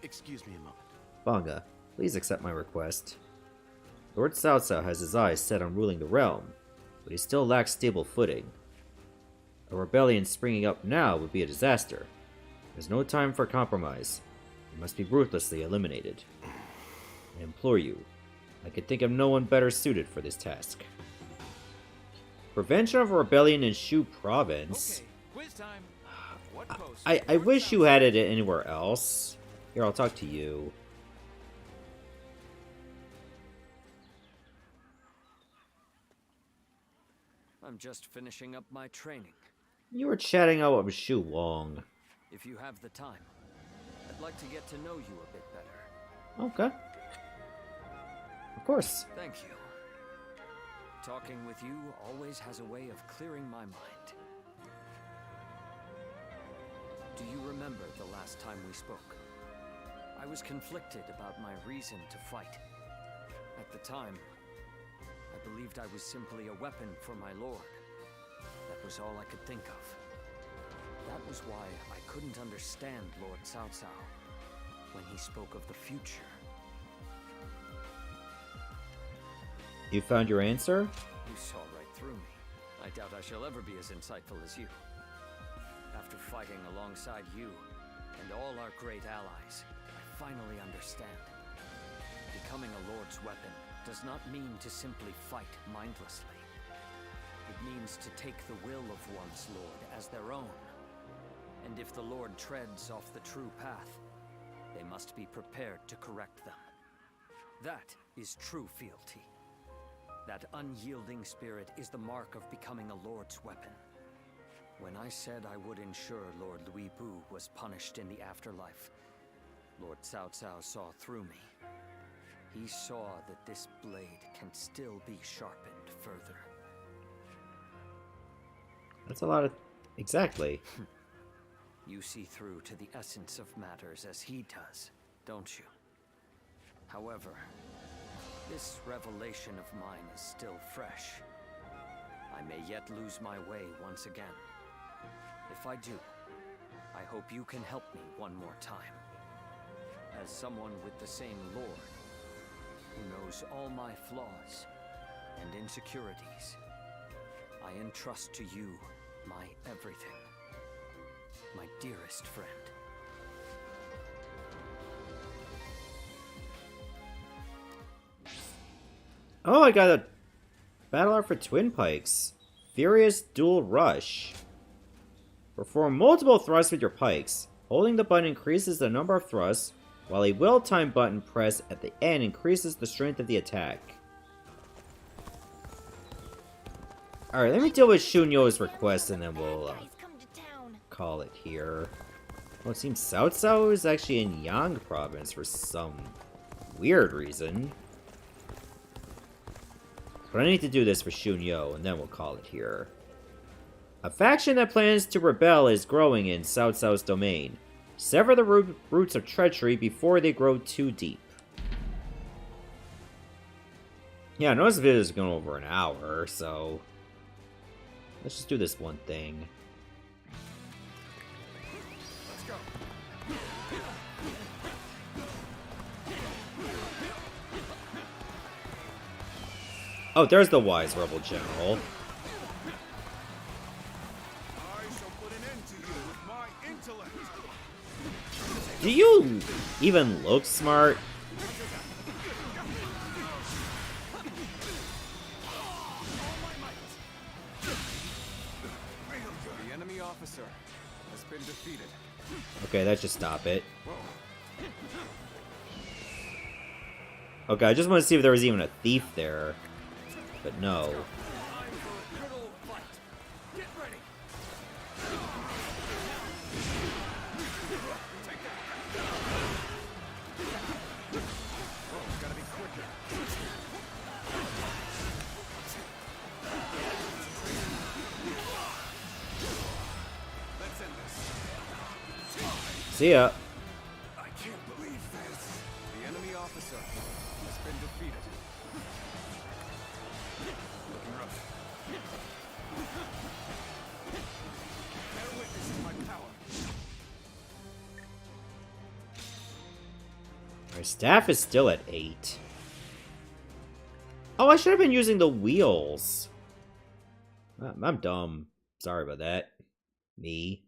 Excuse me a moment. Banga, please accept my request. Lord Cao Cao has his eyes set on ruling the realm, but he still lacks stable footing. A rebellion springing up now would be a disaster. There's no time for compromise. It must be ruthlessly eliminated. I implore you. I could think of no one better suited for this task. Prevention of a rebellion in Shu province. Okay, quiz time. What post? I wish you had it anywhere else. Here, I'll talk to you. I'm just finishing up my training. You were chatting out with Shu Wong. If you have the time, I'd like to get to know you a bit better. Okay. Of course. Thank you. Talking with you always has a way of clearing my mind. Do you remember the last time we spoke? I was conflicted about my reason to fight. At the time, I believed I was simply a weapon for my lord. That was all I could think of. That was why I couldn't understand Lord Cao Cao when he spoke of the future. You found your answer? You saw right through me. I doubt I shall ever be as insightful as you. After fighting alongside you and all our great allies, I finally understand. Becoming a lord's weapon does not mean to simply fight mindlessly. It means to take the will of one's lord as their own. And if the lord treads off the true path, they must be prepared to correct them. That is true fealty. That unyielding spirit is the mark of becoming a lord's weapon. When I said I would ensure Lord Louis Bu was punished in the afterlife, Lord Cao Cao saw through me. He saw that this blade can still be sharpened further. That's a lot of... Exactly. You see through to the essence of matters as he does, don't you? However, this revelation of mine is still fresh. I may yet lose my way once again. If I do, I hope you can help me one more time. As someone with the same lord, who knows all my flaws and insecurities, I entrust to you my everything. My dearest friend. Oh, I got a battle art for Twin Pikes. Furious Dual Rush. Perform multiple thrusts with your pikes. Holding the button increases the number of thrusts, while a well-timed button press at the end increases the strength of the attack. Alright, let me deal with Shunyo's request and then we'll call it here. Well, it seems Cao Cao is actually in Yang province for some weird reason. But I need to do this for Shunyo, and then we'll call it here. A faction that plans to rebel is growing in Cao Cao's domain. Sever the roots of treachery before they grow too deep. Yeah, I know this video is going over an hour, so... let's just do this one thing. Let's go. Oh, there's the wise rebel general. Are Do you even look smart? The enemy officer has been defeated. Okay, that should stop it. Okay, I just want to see if there was even a thief there. But no. See ya. I can't believe this. The enemy officer has been defeated. Looking rough. Bear witness to my power. Our staff is still at 8. Oh, I should have been using the wheels. I'm dumb. Sorry about that. Me.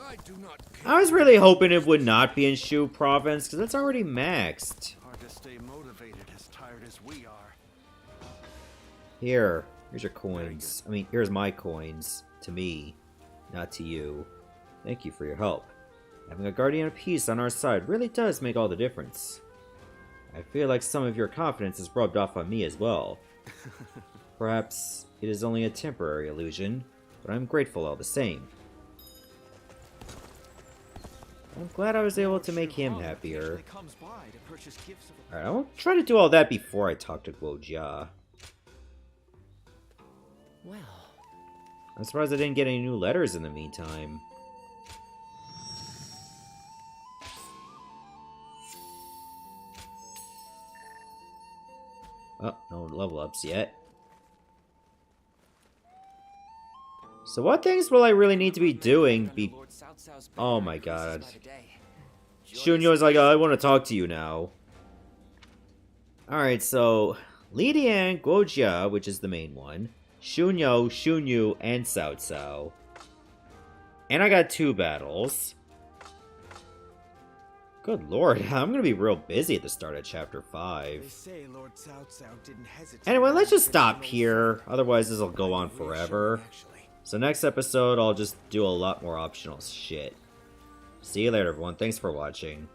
I do not I was really hoping it would not be in Shu province, because it's already maxed. Hard to stay motivated as tired as we are. Here's your coins. I mean, here's my coins. To me, not to you. Thank you for your help. Having a guardian of peace on our side really does make all the difference. I feel like some of your confidence is rubbed off on me as well. Perhaps it is only a temporary illusion, but I'm grateful all the same. I'm glad I was able to make him happier. Alright, I won't try to do all that before I talk to Guojia. Well, I'm surprised I didn't get any new letters in the meantime. Oh, no level ups yet. So what things will I really need to be doing Oh my god. Shunyo's like, oh, I want to talk to you now. Alright, so Lidian, Guojia, which is the main one, Shunyo, Shunyu, and Cao Cao. And I got 2 battles. Good lord, I'm gonna be real busy at the start of Chapter 5. Anyway, let's just stop here, otherwise this will go on forever. So next episode, I'll just do a lot more optional shit. See you later, everyone. Thanks for watching.